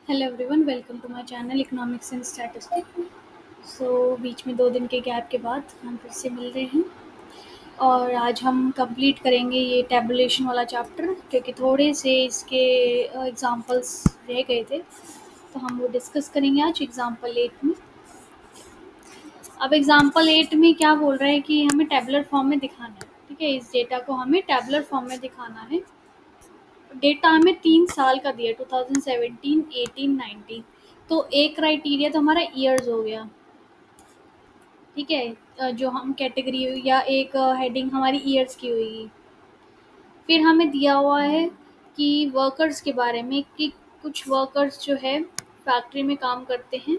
Hello everyone, welcome to my channel economics and statistics. बीच में 2 दिन के गैप के बाद हम फिर से मिल रहे हैं और आज हम कंप्लीट करेंगे ये टैबुलेशन वाला चैप्टर, क्योंकि थोड़े से इसके एग्जांपल्स रह गए थे, तो हम वो डिस्कस करेंगे आज एग्जांपल 8 में। अब एग्जांपल 8 में क्या बोल रहा है कि हमें टैबुलर फॉर्म में दिखाना है। ठीक है, इस डेटा को हमें टैबुलर फॉर्म में दिखाना है। डेटा हमें 3 साल का दिया, 2017, 18, 19। तो एक क्राइटेरिया तो हमारा ईयर्स हो गया। ठीक है, जो हम कैटेगरी या एक हेडिंग हमारी ईयर्स की हुई। फिर हमें दिया हुआ है कि वर्कर्स के बारे में, कि कुछ वर्कर्स जो है फैक्ट्री में काम करते हैं,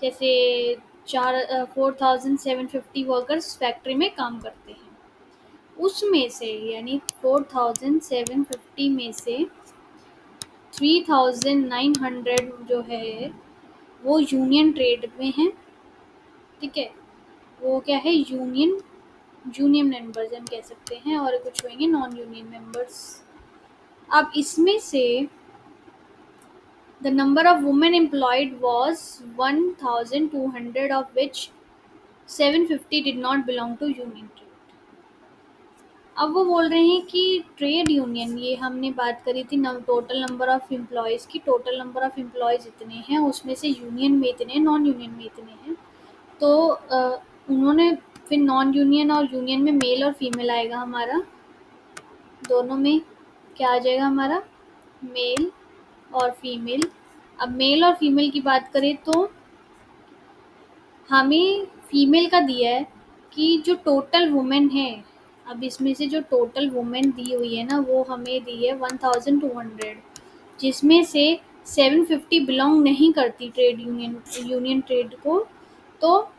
जैसे 4750 वर्कर्स फैक्ट्री में काम करते हैं। उसमें से यानी 4750 में से 3900 जो है वो यूनियन ट्रेड में है। ठीक है, वो क्या है, यूनियन मेंबर्स हम कह सकते हैं, और कुछ होंगे नॉन यूनियन मेंबर्स। अब इसमें से the number of women employed was 1200, of which 750 did not belong to union trade. अब वो बोल रहे हैं कि ट्रेड यूनियन, ये हमने बात करी थी टोटल नंबर ऑफ एम्प्लॉयज़ की, टोटल नंबर ऑफ एम्प्लॉयज़ इतने हैं, उसमें से यूनियन में इतने, नॉन यूनियन में इतने हैं। तो उन्होंने फिर नॉन यूनियन और यूनियन में मेल और फीमेल आएगा हमारा, दोनों में क्या आ जाएगा हमारा, मेल और फीमेल। अब मेल और फीमेल की बात करें तो हमें फीमेल का दिया है कि जो टोटल वुमेन है, अब इसमें से जो टोटल वुमेन दी हुई है ना, वो हमें दी है 1200, जिसमें से 750 बिलोंग नहीं करती यूनियन ट्रेड को। तो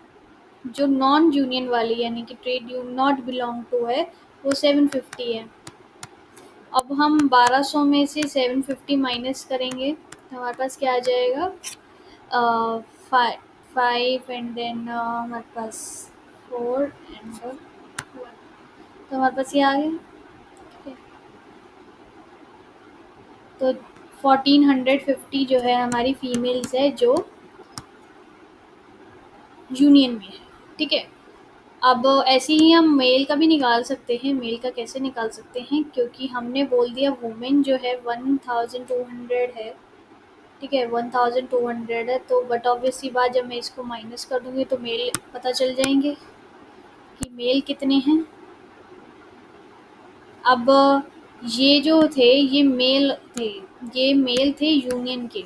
जो नॉन यूनियन वाली यानी कि trade union not belong to है, वो 750 है। अब हम 1200 में से 750 माइनस करेंगे तो हमारे पास क्या आ जाएगा, 5 एंड देन हमारे पास 4 एंड 1, तो हमारे पास ये आ गया। ठीक है, तो 1450 जो है हमारी फीमेल्स है जो यूनियन में है। ठीक है, अब ऐसे ही हम मेल का भी निकाल सकते हैं। मेल का कैसे निकाल सकते हैं, क्योंकि हमने बोल दिया वुमेन जो है 1200 है। ठीक है, 1200 है, तो बट ऑब्वियस सी बात, जब मैं इसको माइनस कर दूंगी तो मेल पता चल जाएंगे कि मेल कितने हैं। अब ये जो थे ये मेल थे यूनियन के,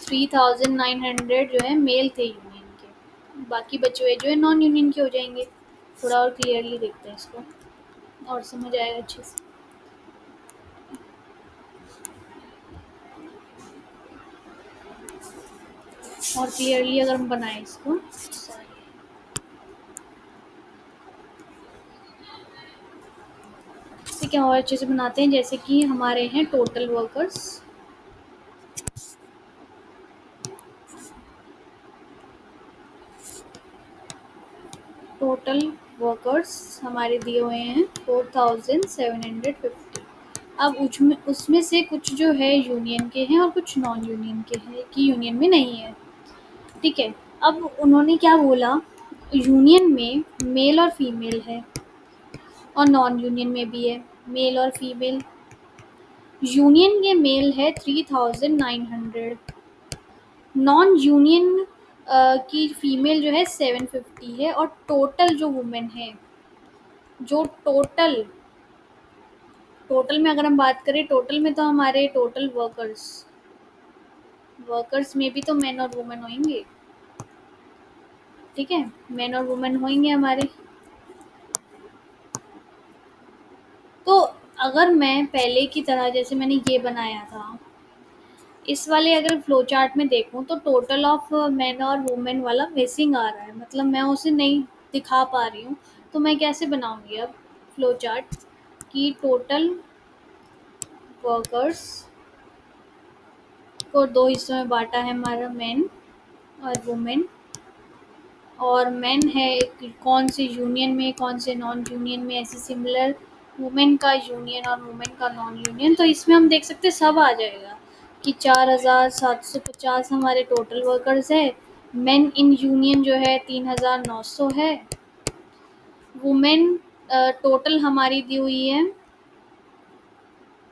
3900 जो है मेल थे यूनियन के, बाकी बचे हुए जो है नॉन यूनियन के हो जाएंगे। थोड़ा और क्लियरली देखते हैं इसको, और समझ आएगा अच्छे से। और क्लियरली अगर हम बनाएं इसको, ठीक है, और अच्छे से बनाते हैं। जैसे कि हमारे हैं टोटल वर्कर्स, टोटल वर्कर्स हमारे दिए हुए हैं 4750। अब उसमें से कुछ जो है यूनियन के हैं और कुछ नॉन यूनियन के हैं कि यूनियन में नहीं है। ठीक है, अब उन्होंने क्या बोला, यूनियन में मेल और फीमेल है और नॉन यूनियन में भी है मेल और फीमेल। यूनियन के मेल है 3900, नॉन यूनियन की फीमेल जो है 750 है, और टोटल जो वुमेन है, जो टोटल में अगर हम बात करें, टोटल में तो हमारे टोटल वर्कर्स में भी तो मेन और वुमेन होंगे। ठीक है, मेन और वुमेन होंगे हमारे। तो अगर मैं पहले की तरह जैसे मैंने ये बनाया था, इस वाले अगर फ्लो चार्ट में देखूं तो टोटल ऑफ मेन और वुमेन वाला मिसिंग आ रहा है, मतलब मैं उसे नहीं दिखा पा रही हूँ। तो मैं कैसे बनाऊंगी अब फ्लो चार्ट, कि टोटल वर्कर्स को 2 हिस्सों में बांटा है हमारा, मेन और वुमेन। और मेन है कौन से यूनियन में, कौन से नॉन यूनियन में, ऐसे सिमिलर वुमेन का यूनियन और वुमेन का नॉन यूनियन। तो इसमें हम देख सकते हैं सब आ जाएगा, कि 4,750 हमारे टोटल वर्कर्स है। मेन इन यूनियन जो है 3,900 है। वुमेन टोटल हमारी दी हुई है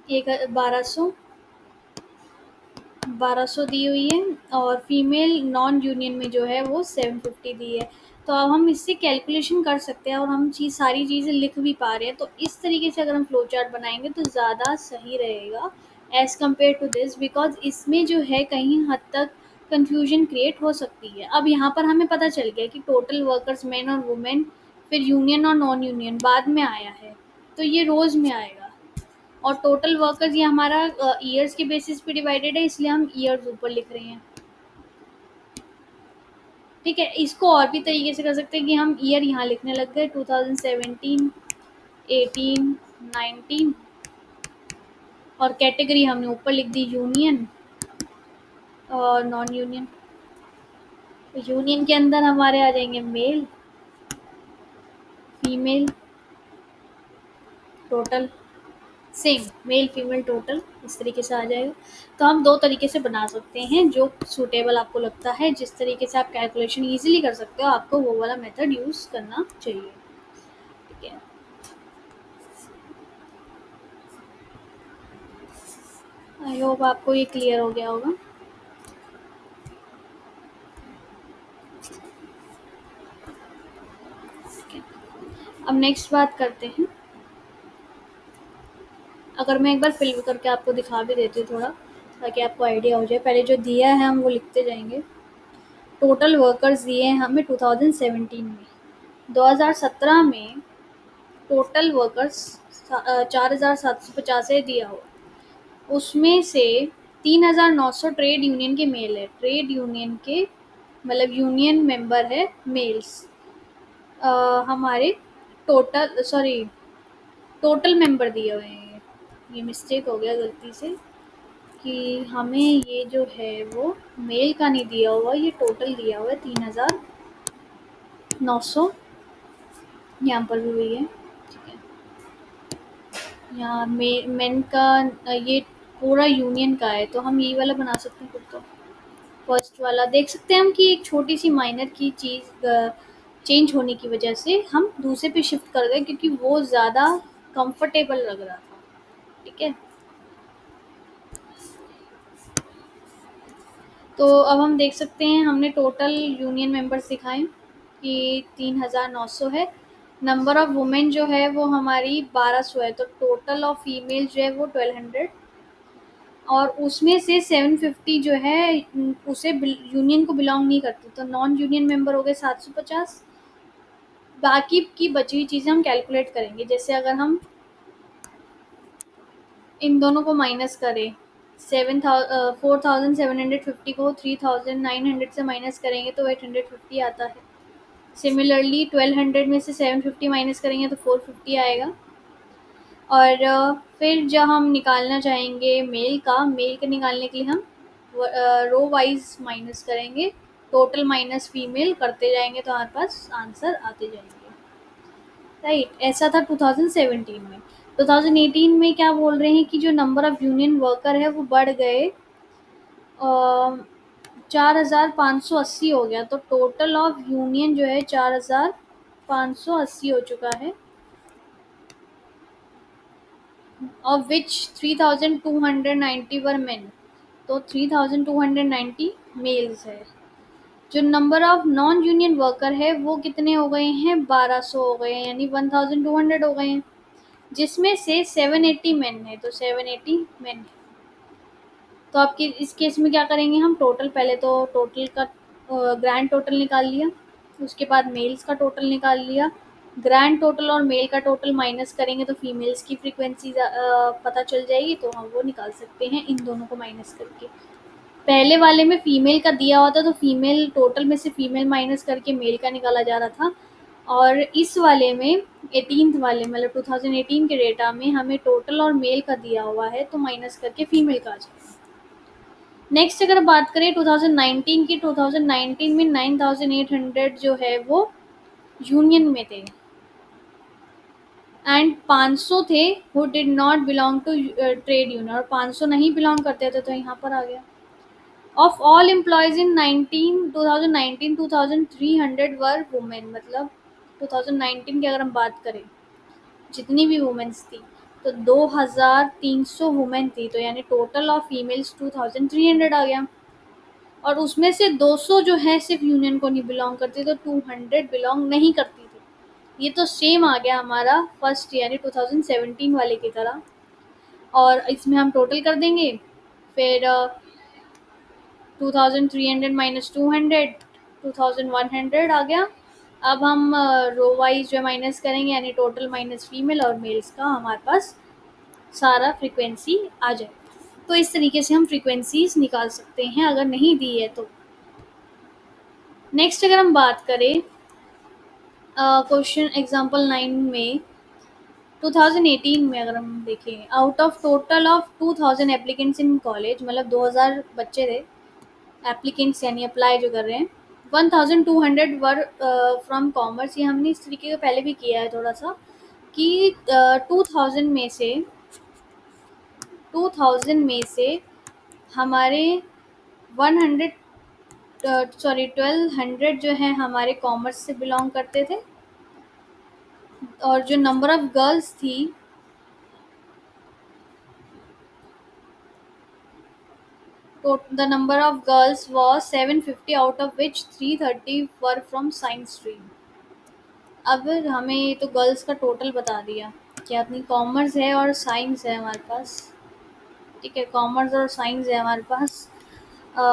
1200 दी हुई है, और फीमेल नॉन यूनियन में जो है वो 750 दी है। तो अब हम इससे कैलकुलेशन कर सकते हैं और हम सारी चीज़ें लिख भी पा रहे हैं। तो इस तरीके से अगर हम फ्लो चार्ट बनाएंगे तो ज़्यादा सही रहेगा as compared to this, because इसमें जो है कहीं हद तक कन्फ्यूजन क्रिएट हो सकती है। अब यहाँ पर हमें पता चल गया कि टोटल वर्कर्स मेन और वुमेन, फिर यूनियन और नॉन यूनियन बाद में आया है, तो ये रोज़ में आएगा। और टोटल वर्कर्स ये हमारा ईयर्स के बेसिस पे डिवाइडेड है, इसलिए हम ईयर्स ऊपर लिख रहे हैं। ठीक है, इसको और भी तरीके से कर सकते हैं कि हम ईयर यहाँ लिखने लग गए 2017, 18, 19, और कैटेगरी हमने ऊपर लिख दी यूनियन और नॉन यूनियन। तो यूनियन के अंदर हमारे आ जाएंगे male, female, total, same male female total, इस तरीके से आ जाएगा। तो हम दो तरीके से बना सकते हैं, जो सूटेबल आपको लगता है, जिस तरीके से आप कैलकुलेशन इजीली कर सकते हो, आपको वो वाला मेथड यूज़ करना चाहिए। ठीक है, आई होप आपको ये क्लियर हो गया होगा। अब नेक्स्ट बात करते हैं। अगर मैं एक बार फिल करके आपको दिखा भी देती हूँ थोड़ा, ताकि आपको आइडिया हो जाए। पहले जो दिया है हम वो लिखते जाएंगे। टोटल वर्कर्स दिए हैं हमें 2017 में। 2017 में टोटल वर्कर्स 4,750 दिया हो, उसमें से 3,900 ट्रेड यूनियन के मेल है। ट्रेड यूनियन के मतलब यूनियन मेंबर है मेल्स। हमारे टोटल मेंबर दिए हुए हैं। ये मिस्टेक हो गया गलती से कि हमें ये जो है वो मेल का नहीं दिया हुआ, ये टोटल दिया हुआ है 3,900। यहाँ पर भी वही है। ठीक है, यहाँ मेन का ये पूरा यूनियन का है, तो हम ये वाला बना सकते हैं फिर। तो फर्स्ट वाला देख सकते हैं हम कि एक छोटी सी माइनर की चीज़ चेंज होने की वजह से हम दूसरे पे शिफ्ट कर गए, क्योंकि वो ज़्यादा कंफर्टेबल लग रहा था। ठीक है, तो अब हम देख सकते हैं हमने टोटल यूनियन मेंबर्स दिखाए कि 3,900 है। नंबर ऑफ वुमेन जो है वो हमारी 1,200 है, तो टोटल ऑफ फीमेल जो है वो 1,200, और उसमें से 750 जो है उसे यूनियन को बिलोंग नहीं करती, तो नॉन यूनियन मेंबर हो गए 750। बाकी की बची हुई चीज़ें हम कैलकुलेट करेंगे। जैसे अगर हम इन दोनों को माइनस करें, 4,750 को 3,900 से माइनस करेंगे तो 850 आता है। सिमिलरली 1,200 में से 750 माइनस करेंगे तो 450 आएगा। और फिर जब हम निकालना चाहेंगे मेल का निकालने के लिए हम रो वाइज माइनस करेंगे, टोटल माइनस फीमेल करते जाएंगे तो हमारे पास आंसर आते जाएंगे। राइट, ऐसा था 2017 में। 2018 में क्या बोल रहे हैं कि जो नंबर ऑफ यूनियन वर्कर है वो बढ़ गए, 4,580 हो गया। तो टोटल ऑफ यूनियन जो है 4,580 हो चुका है, ऑफ विच 3,290 वर मेन, तो 3,290 मेल्स है। जो number of non union worker है वो कितने हो गए हैं, 1,200 हो गए हैं, यानी 1,200 हो गए हैं, जिसमें से 780 मेन है, तो 780 मेन है। तो आपके इस केस में क्या करेंगे हम, टोटल पहले तो टोटल का ग्रैंड टोटल निकाल लिया, उसके बाद मेल्स का टोटल निकाल लिया। ग्रैंड टोटल और मेल का टोटल माइनस करेंगे तो फीमेल्स की फ्रीक्वेंसी पता चल जाएगी, तो हम वो निकाल सकते हैं इन दोनों को माइनस करके। पहले वाले में फीमेल का दिया हुआ था, तो फीमेल टोटल में से फीमेल माइनस करके मेल का निकाला जा रहा था। और इस वाले में 18th वाले मतलब 2018 के डेटा में हमें टोटल और मेल का दिया हुआ है, तो माइनस करके फीमेल का आ जाएगा। नेक्स्ट अगर बात करें 2019 की, 2019 में 9,800 जो है वो यूनियन में थे। एंड 500 थे who did not belong to trade union, और 500 नहीं बिलोंग करते थे, तो यहाँ पर आ गया। Of all employees in 2019 2300 were women, मतलब 2019 की अगर हम बात करें जितनी भी वुमेन्स थी तो 2300 वुमेन थी, तो यानी टोटल ऑफ फीमेल्स 2300 आ गया। और उसमें से 200 जो है सिर्फ यूनियन को नहीं बिलोंग करती, तो 200 बिलोंग नहीं करती थी। ये तो सेम आ गया हमारा फर्स्ट यानी 2017 वाले की तरह। और इसमें हम टोटल कर देंगे, फिर 2300 माइनस 200, 2100 आ गया। अब हम रो वाइज जो माइनस करेंगे यानी टोटल माइनस फीमेल और मेल्स का हमारे पास सारा फ्रीक्वेंसी आ जाए। तो इस तरीके से हम फ्रीक्वेंसीज निकाल सकते हैं अगर नहीं दी है तो। नेक्स्ट अगर हम बात करें क्वेश्चन एग्जांपल 9 में 2018 में अगर हम देखें, out of total of 2000 applicants in college, मतलब 2000 बच्चे थे एप्लीकेंट्स यानी अप्लाई जो कर रहे हैं, 1200 वर फ्रॉम कॉमर्स। ये हमने इस तरीके का पहले भी किया है थोड़ा सा कि 2000 में से हमारे 100 1200 जो है हमारे कॉमर्स से बिलोंग करते थे, और जो नंबर ऑफ गर्ल्स थी तो the number of girls was 750, out of which 330 were from science stream. अब हमें ये तो गर्ल्स का टोटल बता दिया कि अपनी कॉमर्स है और साइंस है हमारे पास। ठीक है, कॉमर्स और साइंस है हमारे पास। अ,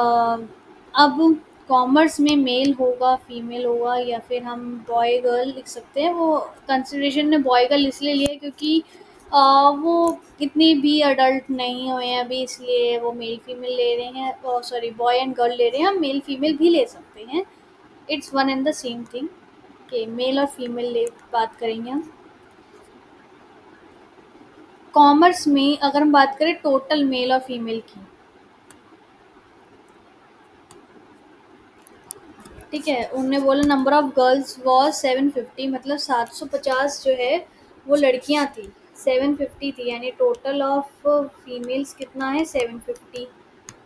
अब कॉमर्स में मेल होगा फीमेल होगा या फिर हम बॉय गर्ल लिख सकते हैं। वो कंसिडरेशन में बॉय गर्ल इसलिए लिया क्योंकि वो इतने भी अडल्ट नहीं हुए हैं अभी, इसलिए वो मेल फीमेल ले रहे हैं, सॉरी बॉय एंड गर्ल ले रहे हैं। हम मेल फीमेल भी ले सकते हैं, it's one and the same thing कि मेल और फीमेल ले बात करेंगे हम। कॉमर्स में अगर हम बात करें टोटल मेल और फीमेल की, ठीक है, उन्होंने बोला नंबर ऑफ गर्ल्स वॉज 750, मतलब 750 जो है वो लड़कियां थी, 750 थी, यानी टोटल ऑफ फीमेल्स कितना है 750।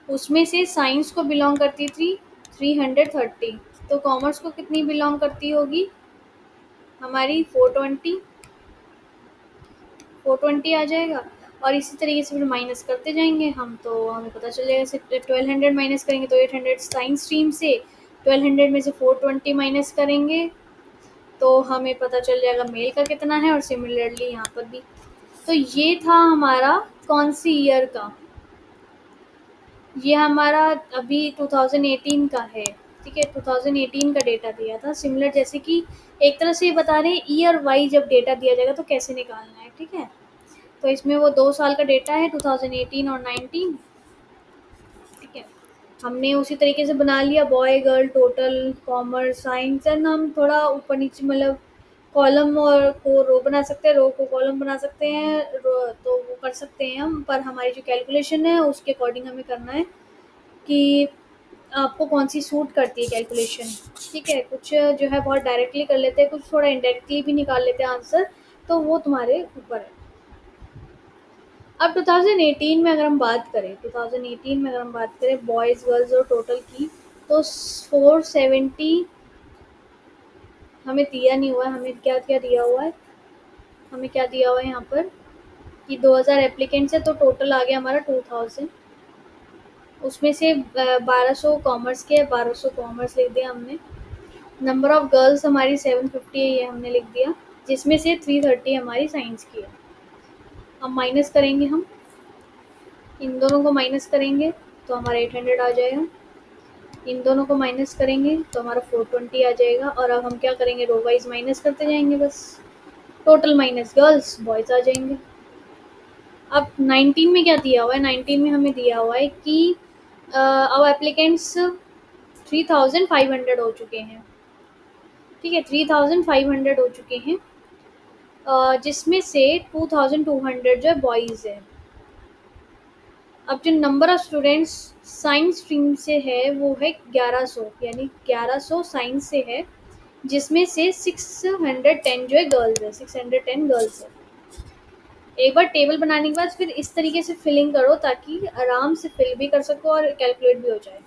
उसमें से साइंस को बिलोंग करती थी 330, तो कॉमर्स को कितनी बिलोंग करती होगी हमारी 420, 420 आ जाएगा। और इसी तरीके से फिर माइनस करते जाएंगे हम, तो हमें पता चल जाएगा। से 1200 माइनस करेंगे तो 800 साइंस स्ट्रीम से, 1200 में से 420 माइनस करेंगे तो हमें पता चल जाएगा मेल का कितना है, और सिमिलरली यहाँ पर भी। तो ये था हमारा कौन सी ईयर का, ये हमारा अभी 2018 का है। ठीक है, 2018 का डेटा दिया था। सिमिलर जैसे कि एक तरह से ये बता रहे हैं ईयर वाइज जब डेटा दिया जाएगा तो कैसे निकालना है। ठीक है, तो इसमें वो 2 साल का डेटा है 2018 और 19। ठीक है, हमने उसी तरीके से बना लिया boy girl total commerce science, and हम थोड़ा ऊपर नीचे मतलब कॉलम और को रो बना सकते हैं, रो को कॉलम बना सकते हैं, तो वो कर सकते हैं हम। पर हमारी जो कैलकुलेशन है उसके अकॉर्डिंग हमें करना है कि आपको कौन सी सूट करती है कैलकुलेशन। ठीक है, कुछ जो है बहुत डायरेक्टली कर लेते हैं, कुछ थोड़ा इनडायरेक्टली भी निकाल लेते हैं आंसर, तो वो तुम्हारे ऊपर है। अब 2018 में अगर हम बात करें, 2018 में अगर हम बात करें बॉयज़ गर्ल्स और टोटल की, तो 470 हमें दिया नहीं हुआ है। हमें क्या क्या दिया हुआ है, हमें क्या दिया हुआ है यहाँ पर कि 2000 एप्लीकेंट्स है, तो टोटल आ गया हमारा 2000। उसमें से 1200 कॉमर्स के, 1200 कॉमर्स लिख दिया हमने। नंबर ऑफ गर्ल्स हमारी 750 है, ये हमने लिख दिया, जिसमें से 330 हमारी साइंस की है। अब माइनस करेंगे हम, इन दोनों को माइनस करेंगे तो हमारा 800 आ जाएगा, इन दोनों को माइनस करेंगे तो हमारा 420 आ जाएगा। और अब हम क्या करेंगे, रो वाइज माइनस करते जाएंगे बस, टोटल माइनस गर्ल्स बॉयज़ आ जाएंगे। अब 19 में क्या दिया हुआ है, 19 में हमें दिया हुआ है कि अब एप्लीकेंट्स 3500 हो चुके हैं। ठीक है, 3500 हो चुके हैं, जिसमें से 2200 जो है बॉयज़ है। अब जो number of students science stream से है वो है 1100, यानी 1100 साइंस से है, जिसमें से 610 जो है गर्ल्स है, 610 गर्ल्स है। एक बार टेबल बनाने के बाद फिर इस तरीके से फिलिंग करो ताकि आराम से फिल भी कर सको और कैलकुलेट भी हो जाए।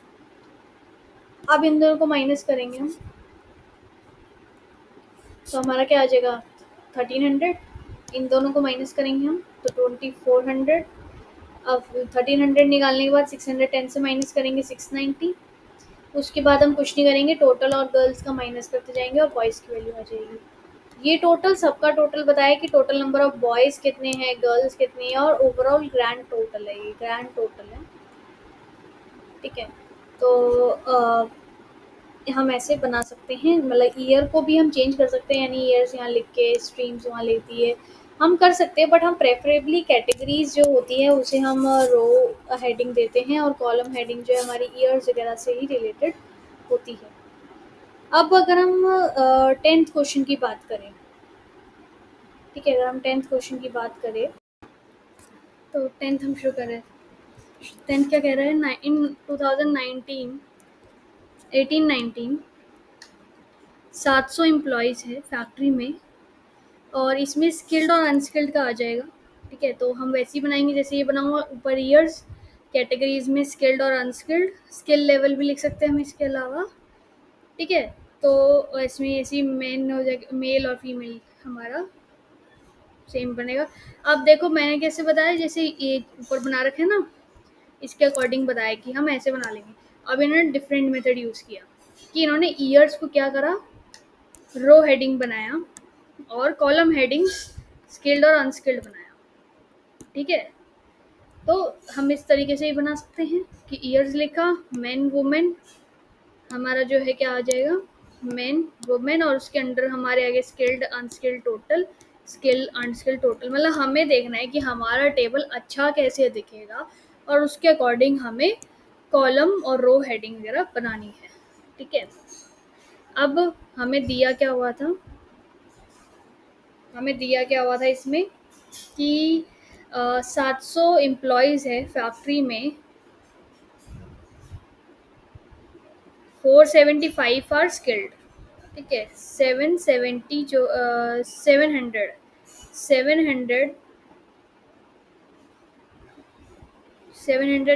अब इन दोनों को माइनस करेंगे हम, तो हमारा क्या आ जाएगा 1300। इन दोनों को माइनस करेंगे हम तो 2400। अब 1300 निकालने के बाद 610 से माइनस करेंगे 690। उसके बाद हम कुछ नहीं करेंगे, टोटल और गर्ल्स का माइनस करते जाएंगे और बॉयज़ की वैल्यू आ जाएगी। ये टोटल सबका टोटल बताया कि टोटल नंबर ऑफ बॉयज़ कितने हैं, गर्ल्स कितनी है, और ओवरऑल ग्रैंड टोटल है, ये ग्रैंड टोटल है। ठीक है, तो हम ऐसे बना सकते हैं, मतलब ईयर को भी हम चेंज कर सकते हैं, यानी ईयर्स यहाँ लिख के स्ट्रीम्स वहाँ लेती है, हम कर सकते हैं। बट हम प्रेफरेबली कैटेगरीज जो होती है उसे हम रो हेडिंग देते हैं और कॉलम हेडिंग जो है हमारी ईयर्स वगैरह से ही रिलेटेड होती है। अब अगर हम 10th क्वेश्चन की बात करें, ठीक है, अगर हम 10th क्वेश्चन की बात करें तो 10th हम शुरू करें। 10th क्या कह रहा है, इन 2019 18-19 700 एम्प्लॉयज़ है फैक्ट्री में, और इसमें स्किल्ड और अनस्किल्ड का आ जाएगा। ठीक है, तो हम वैसे ही बनाएंगे जैसे ये बना हुआ ऊपर ईयर्स, कैटेगरीज में स्किल्ड और अनस्किल्ड, स्किल लेवल भी लिख सकते हैं हम इसके अलावा। ठीक है, तो इसमें ऐसी मेन हो जाएगा, मेल और फीमेल हमारा सेम बनेगा। अब देखो मैंने कैसे बताया, जैसे ये ऊपर बना रखे हैं ना, इसके अकॉर्डिंग बताया कि हम ऐसे बना लेंगे। अब इन्होंने डिफरेंट मेथड यूज़ किया कि इन्होंने ईयर्स को क्या करा, रो हेडिंग बनाया और कॉलम हेडिंग स्किल्ड और अनस्किल्ड बनाया। ठीक है, तो हम इस तरीके से ही बना सकते हैं कि ईयर्स लिखा, मैन वुमेन, हमारा जो है क्या आ जाएगा मैन वुमेन, और उसके अंडर हमारे आगे skilled unskilled total, skill unskilled total. मतलब हमें देखना है कि हमारा टेबल अच्छा कैसे दिखेगा और उसके अकॉर्डिंग हमें कॉलम और रो हेडिंग वगैरह बनानी है। ठीक है, अब हमें दिया क्या हुआ था, इसमें कि 700 एम्प्लॉयज़ है फैक्ट्री में, 475 आर स्किल्ड। ठीक है, 770 जो 700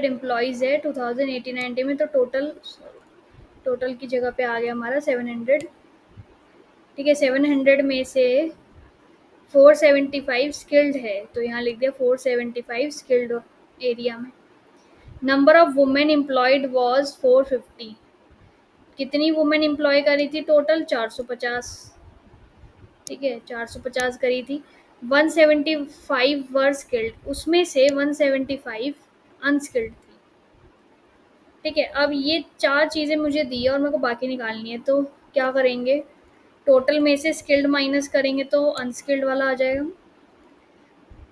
एम्प्लॉयज़ है 2018-19 में, तो टोटल की जगह पे आ गया हमारा 700। ठीक है, 700 में से 475 स्किल्ड है, तो यहाँ लिख दिया 475 स्किल्ड एरिया में। Number of women employed was 450। कितनी वुमेन एम्प्लॉय करी थी टोटल, 450। ठीक है, 450 करी थी। 175 वर स्किल्ड, उसमें से 175 अनस्किल्ड थी। ठीक है, अब ये 4 चीज़ें मुझे दी है और मेरे को बाकी निकालनी है, तो क्या करेंगे, टोटल में से स्किल्ड माइनस करेंगे तो अनस्किल्ड वाला आ जाएगा,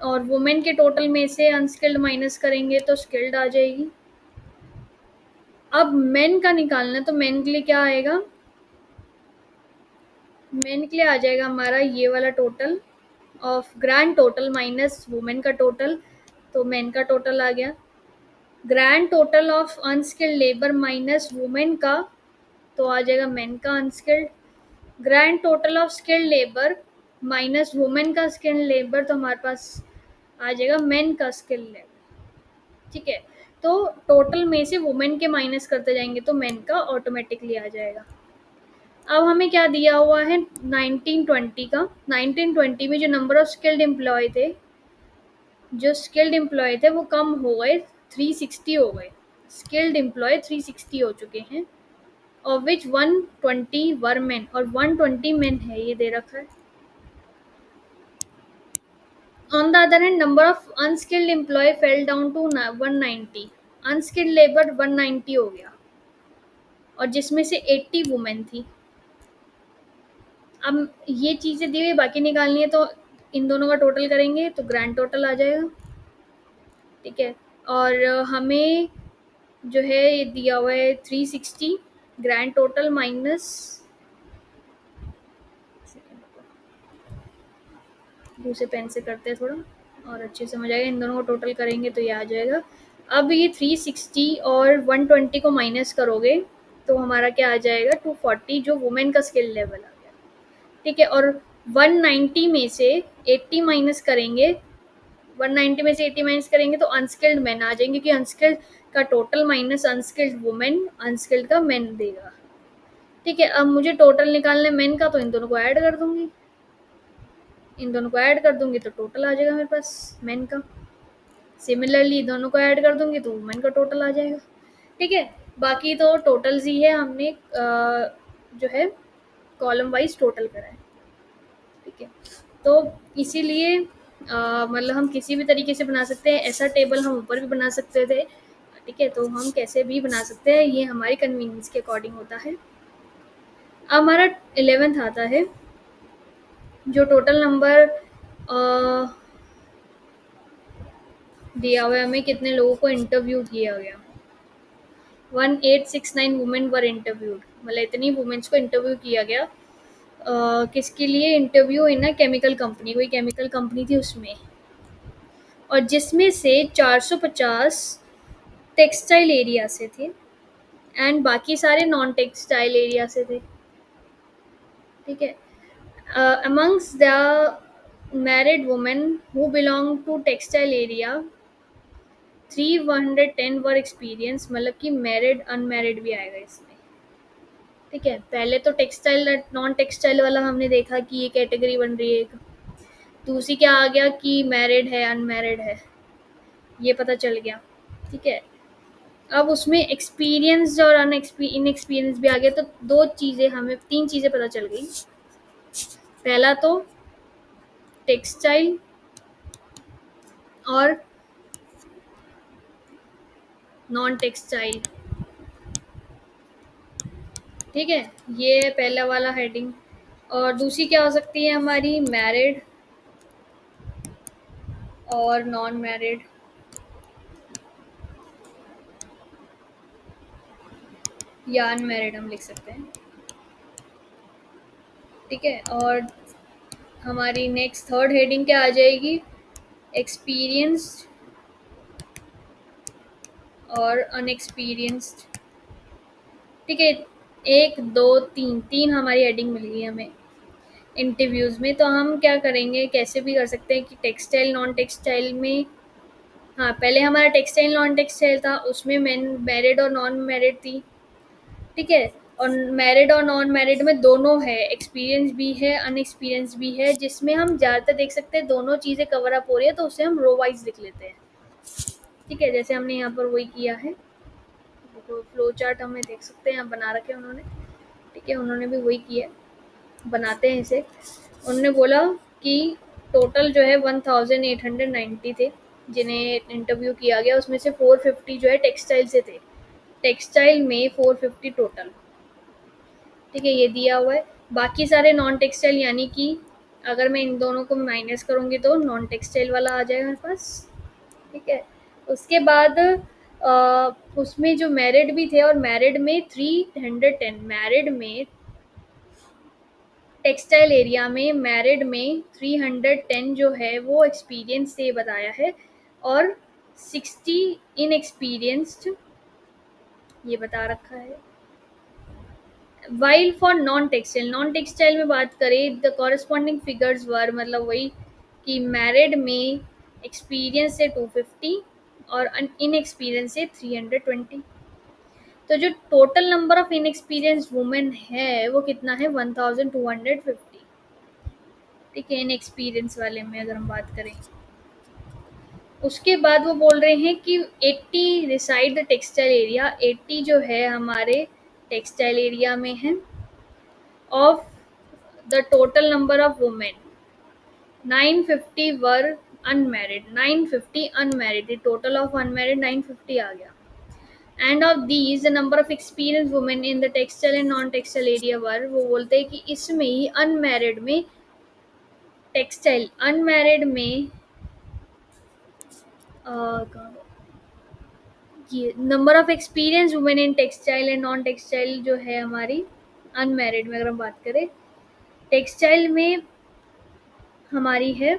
और वुमेन के टोटल में से अनस्किल्ड माइनस करेंगे तो स्किल्ड आ जाएगी। अब मेन का निकालना है, तो मेन के लिए क्या आएगा, मेन के लिए आ जाएगा हमारा ये वाला total of grand total minus women का टोटल, तो मेन का टोटल आ गया। Grand total of unskilled labour minus women का, तो आ जाएगा मेन का unskilled. Grand total of skilled labour minus women का स्किल्ड लेबर, तो हमारे पास आ जाएगा मेन का स्किल्ड लेबर। ठीक है, तो टोटल में से वुमेन के माइनस करते जाएंगे तो मेन का ऑटोमेटिकली आ जाएगा। अब हमें क्या दिया हुआ है 1920 का, 1920 में जो नंबर ऑफ स्किल्ड एम्प्लॉय थे, वो कम हो गए, 360 हो गए। स्किल्ड एम्प्लॉय 360 हो चुके हैं, ऑफ विच 120 वर मेन, और 120 मेन है, ये दे रखा है। On the other hand number of unskilled employ fell down to 190, unskilled labour 190 हो गया, और जिसमें से 80 वुमेन थी। अब ये चीज़ें दी हुई, बाकी निकालनी है, तो इन दोनों का टोटल करेंगे तो ग्रैंड टोटल आ जाएगा। ठीक है, और हमें जो है ये दिया हुआ है 360 ग्रैंड टोटल माइनस, दूसरे पेन से करते हैं थोड़ा और अच्छे समझ आएगा, इन दोनों को टोटल करेंगे तो ये आ जाएगा। अब ये 360 और 120 को माइनस करोगे तो हमारा क्या आ जाएगा 240, जो वुमेन का स्किल लेवल आ गया। ठीक है, और 190 में से 80 माइनस करेंगे, 190 में से 80 माइनस करेंगे तो अनस्किल्ड मैन आ जाएंगे, क्योंकि अनस्किल्ड का total minus unskilled women unskilled का मैन देगा। ठीक है, अब मुझे टोटल निकालना है मेन का, तो इन दोनों को ऐड कर दूंगी, इन दोनों को ऐड कर दूंगी तो टोटल आ जाएगा मेरे पास मेन का। सिमिलरली दोनों को ऐड कर दूंगी तो वुमेन का टोटल आ जाएगा। ठीक है, बाकी तो टोटल्स ही है, हमने जो है कॉलम वाइज टोटल करा है। ठीक है, तो इसीलिए मतलब हम किसी भी तरीके से बना सकते हैं, ऐसा टेबल हम ऊपर भी बना सकते थे। ठीक है, तो हम कैसे भी बना सकते हैं, ये हमारी कन्वीनियंस के अकॉर्डिंग होता है। अब हमारा 11th आता है, जो टोटल नंबर दिया हुआ है हमें, कितने लोगों को इंटरव्यू किया गया। 1869 वुमेन वर इंटरव्यूड, मतलब इतनी वुमेन्स को इंटरव्यू किया गया। किसके लिए interview, in a chemical company, कोई केमिकल कंपनी थी उसमें, और जिसमें से 450 टेक्सटाइल एरिया से थे एंड बाकी सारे नॉन टेक्सटाइल एरिया से थे। ठीक है, amongst the married women who belong to textile area 310 were experience, मतलब कि मैरिड अनमैरिड भी आएगा इसमें। ठीक है, पहले तो टेक्सटाइल नॉन टेक्सटाइल वाला हमने देखा कि ये कैटेगरी बन रही है एक, दूसरी क्या आ गया कि मैरिड है अनमैरिड है, ये पता चल गया। ठीक है, अब उसमें एक्सपीरियंस और इनएक्सपीरियंस भी आ गया, तो दो चीज़ें हमें, तीन चीज़ें पता चल गई। पहला तो टेक्सटाइल और नॉन टेक्सटाइल। ठीक है, ये है पहला वाला हेडिंग। और दूसरी क्या हो सकती है हमारी, मैरिड और नॉन मैरिड, या अनमैरिड हम लिख सकते हैं। ठीक है, और हमारी नेक्स्ट थर्ड हेडिंग क्या आ जाएगी, एक्सपीरियंस्ड और अनएक्सपीरियंस्ड। ठीक है, एक दो तीन, तीन हमारी हेडिंग मिल गई हमें इंटरव्यूज़ में। तो हम क्या करेंगे, कैसे भी कर सकते हैं कि टेक्सटाइल नॉन टेक्सटाइल में, हाँ पहले हमारा टेक्सटाइल नॉन टेक्सटाइल था, उसमें मैरिड और नॉन मैरिड थी। ठीक है, और मैरिड और नॉन मैरिड में दोनों है, एक्सपीरियंस भी है अनएक्सपीरियंस भी है, जिसमें हम ज़्यादातर देख सकते हैं दोनों चीज़ें कवर अप हो रही है, तो उसे हम रो वाइज लिख लेते हैं। ठीक है, जैसे हमने यहाँ पर वही किया है, तो फ्लो चार्ट हमें देख सकते हैं यहाँ बना रखे हैं उन्होंने। ठीक है, उन्होंने भी वही किया है, बनाते हैं इसे। उन्होंने बोला कि टोटल जो है 1890 थे जिन्हें इंटरव्यू किया गया, उसमें से 450 जो है टेक्सटाइल से थे, टेक्सटाइल में 450 टोटल। ठीक है, ये दिया हुआ है। बाकी सारे नॉन टेक्सटाइल, यानी कि अगर मैं इन दोनों को माइनस करूँगी तो नॉन टेक्सटाइल वाला आ जाएगा मेरे पास। ठीक है, उसके बाद उसमें जो मैरिड भी थे, और मैरिड में 310, मैरिड में टेक्सटाइल एरिया में मैरिड में 310 जो है वो एक्सपीरियंस से बताया है, और 60 इनएक्सपीरियंस्ड ये बता रखा है। वाइल फॉर नॉन टेक्सटाइल में बात करें, द कॉरेस्पॉन्डिंग फिगर्स वर, मतलब वही कि मैरिड में एक्सपीरियंस से 250 और इनएक्सपीरियंस से 320। तो जो total number of inexperience women है वो कितना है, 1250। ठीक है, इनएक्सपीरियंस वाले में अगर हम बात करें। उसके बाद वो बोल रहे हैं कि 80 रिसाइड द टेक्सटाइल एरिया, 80 जो है हमारे टेक्सटाइल एरिया में है, of the total number of women 950 were unmarried, 950 unmarried, total of unmarried 950 आ गया। And of these the number of experience women in the textile and non textile area were, वो बोलते हैं कि इसमें ही अनमैरिड में, टेक्सटाइल अनमैरिड में ये number of experience women in textile and non textile जो है हमारी अनमैरिड में, अगर हम बात करें टेक्सटाइल में हमारी है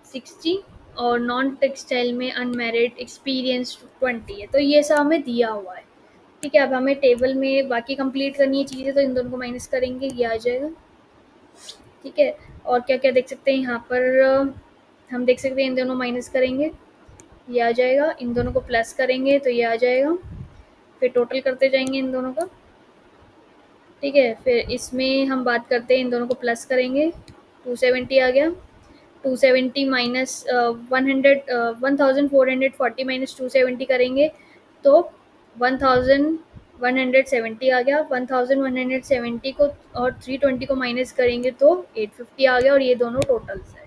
60 और नॉन टेक्सटाइल में अनमैरिड एक्सपीरियंस 20 है। तो ये सब हमें दिया हुआ है। ठीक है, अब हमें टेबल में बाकी कंप्लीट करनी है चीज़ें, तो इन दोनों को माइनस करेंगे, ये आ जाएगा। ठीक है, और क्या क्या देख सकते हैं यहाँ पर, हम देख सकते हैं इन दोनों माइनस करेंगे, ये आ जाएगा, इन दोनों को प्लस करेंगे तो ये आ जाएगा, फिर टोटल करते जाएंगे इन दोनों का। ठीक है, फिर इसमें हम बात करते हैं, इन दोनों को प्लस करेंगे, 270 आ गया, 270 माइनस 1440 माइनस 270 करेंगे तो 1170 आ गया, 1170 को और 320 को माइनस करेंगे तो 850 आ गया, और ये दोनों टोटल्स है।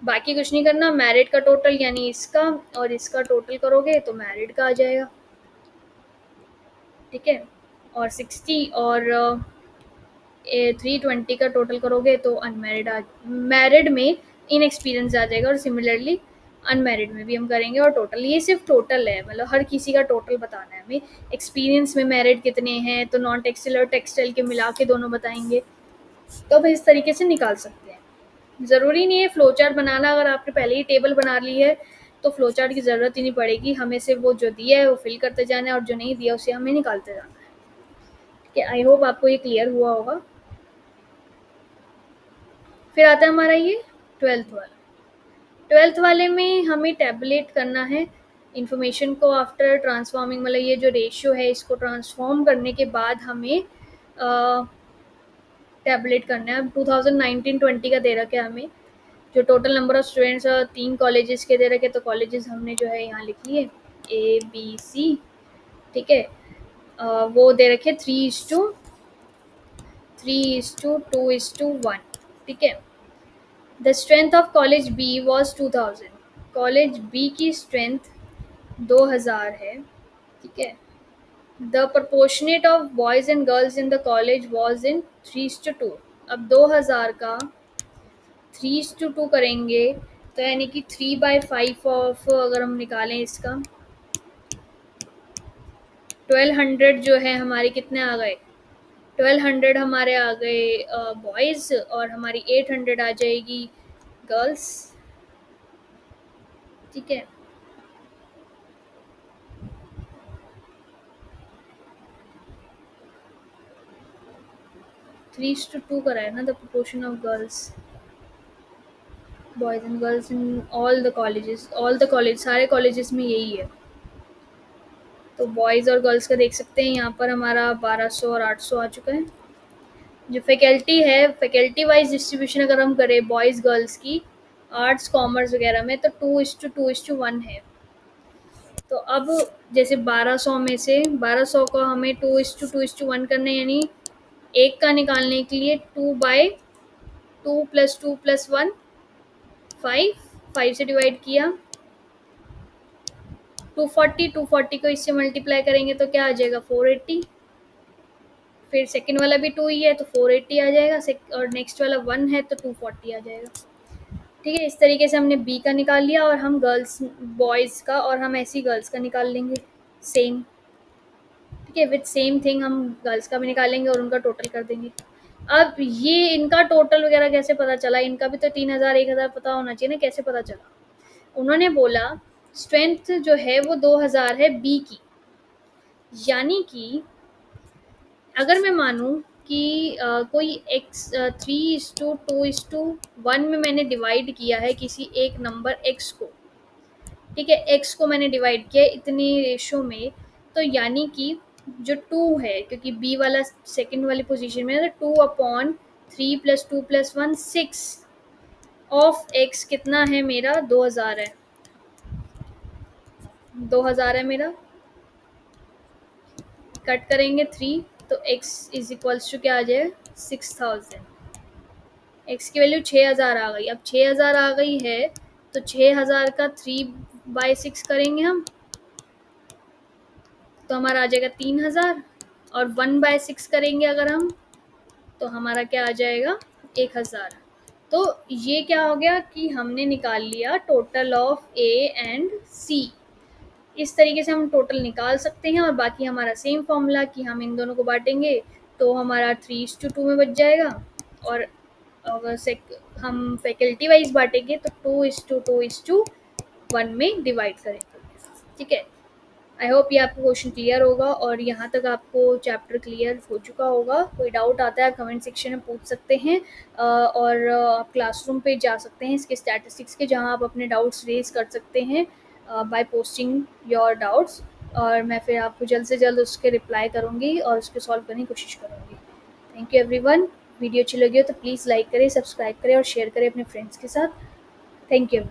बाकी कुछ नहीं करना, मैरिड का टोटल यानी इसका और इसका टोटल करोगे तो मैरिड का आ जाएगा। ठीक है, और 60 और 320 का टोटल करोगे तो अनमैरिड मैरिड में इनएक्सपीरियंस आ जाएगा, और सिमिलरली अनमैरिड में भी हम करेंगे, और टोटल, ये सिर्फ टोटल है, मतलब हर किसी का टोटल बताना है हमें। एक्सपीरियंस में मैरिड कितने हैं तो नॉन टेक्सटाइल और टेक्सटाइल के मिला के दोनों बताएंगे, तो अब इस तरीके से निकाल सकते हैं। ज़रूरी नहीं है फ्लो चार्ट बनाना, अगर आपने पहले ही टेबल बना ली है तो फ्लो चार्ट की ज़रूरत ही नहीं पड़ेगी, हमें सिर्फ वो जो दिया है वो फिल करते जाना है, और जो नहीं दिया उसे हमें निकालते जाना है। ठीक है, आई होप आपको ये क्लियर हुआ होगा। फिर आता है हमारा ये 12th वाला। 12th वाले में हमें टैबुलेट करना है इंफॉर्मेशन को आफ्टर ट्रांसफॉर्मिंग, मतलब ये जो रेशियो है इसको ट्रांसफॉर्म करने के बाद हमें टैबुलेट करना है। अब 2019-20 का दे रखा है हमें, जो total number of students 3 colleges के दे रखे, तो कॉलेजेस हमने जो है यहाँ लिख लिए ABC। ठीक है, वो दे रखे 3:2:1। ठीक है, the strength of college B was 2000, college B की स्ट्रेंथ 2000 है। ठीक है, the proportionate of boys and girls in the college was in 3:2। अब 2000 का 3:2 करेंगे तो यानी कि 3/5 ऑफ, अगर हम निकालें इसका 1200 जो है हमारे कितने आ गए, 1200 हमारे आ गए बॉयज़, और हमारी 800 आ जाएगी गर्ल्स। ठीक है, थ्री टू टू करा है ना, the proportion of girls boys and girls in all the colleges, all the college, सारे कॉलेजेस में यही है। तो बॉयज़ और गर्ल्स का देख सकते हैं, यहाँ पर हमारा 1200 और 800 आ चुका है। जो फैकल्टी है, फैकल्टी वाइज डिस्ट्रीब्यूशन अगर हम करें बॉयज़ गर्ल्स की, आर्ट्स कॉमर्स वगैरह में, तो 2:2:1 है। तो अब जैसे 1200 में से 1200 को हमें 2:2:1 करना है, यानी एक का निकालने के लिए 2/2 + 2 + 1 5 से डिवाइड किया, 240 को इससे मल्टीप्लाई करेंगे तो क्या आ जाएगा 480। फिर सेकंड वाला भी 2 ही है तो 480 आ जाएगा, और नेक्स्ट वाला 1 है तो 240 आ जाएगा। ठीक है, इस तरीके से हमने बी का निकाल लिया, और हम गर्ल्स बॉयज़ का, और हम ऐसे ही गर्ल्स का निकाल लेंगे सेम। ठीक है, विथ सेम थिंग हम गर्ल्स का भी निकालेंगे और उनका टोटल कर देंगे। अब ये इनका टोटल वगैरह कैसे पता चला, इनका भी तो 3000 1000 पता होना चाहिए ना, कैसे पता चला। उन्होंने बोला स्ट्रेंथ जो है वो 2000 है बी की, यानी कि अगर मैं मानूँ कि कोई एक्स 3:2:1 में मैंने डिवाइड किया है किसी एक नंबर एक्स को। ठीक है, एक्स को मैंने डिवाइड किया इतनी रेशो में, तो यानी कि जो 2 है, क्योंकि बी वाला सेकंड वाली पोजीशन में है, तो 2/3 + 2 + 1 6 ऑफ एक्स कितना है मेरा 2000 है, 2000 है मेरा। कट करेंगे 3 तो x इज इक्वल्स टू क्या आ जाए 6000। x की वैल्यू 6000 आ गई। अब 6000 आ गई है तो 6000 का 3/6 करेंगे हम तो हमारा आ जाएगा 3000, और 1/6 करेंगे अगर हम तो हमारा क्या आ जाएगा 1000। तो ये क्या हो गया कि हमने निकाल लिया टोटल ऑफ ए एंड सी। इस तरीके से हम टोटल निकाल सकते हैं, और बाकी हमारा सेम फॉर्मूला कि हम इन दोनों को बांटेंगे तो हमारा 3:2 में बच जाएगा, और अगर हम फैकल्टी वाइज बांटेंगे तो 2:2:1 में डिवाइड करेंगे। ठीक है, आई होप ये आपको क्वेश्चन क्लियर होगा और यहाँ तक आपको चैप्टर क्लियर हो चुका होगा। कोई डाउट आता है कमेंट सेक्शन में पूछ सकते हैं, और आप क्लासरूम पे जा सकते हैं इसके स्टैटिस्टिक्स के, जहाँ आप अपने डाउट्स रेज कर सकते हैं बाय पोस्टिंग योर डाउट्स, और मैं फिर आपको जल्द से जल्द उसके रिप्लाई करूँगी और उसके सॉल्व करने की कोशिश करूँगी। Thank you everyone. वीडियो अच्छी लगी हो तो प्लीज़ लाइक करें, सब्सक्राइब करें और शेयर करें अपने फ्रेंड्स के साथ। Thank you.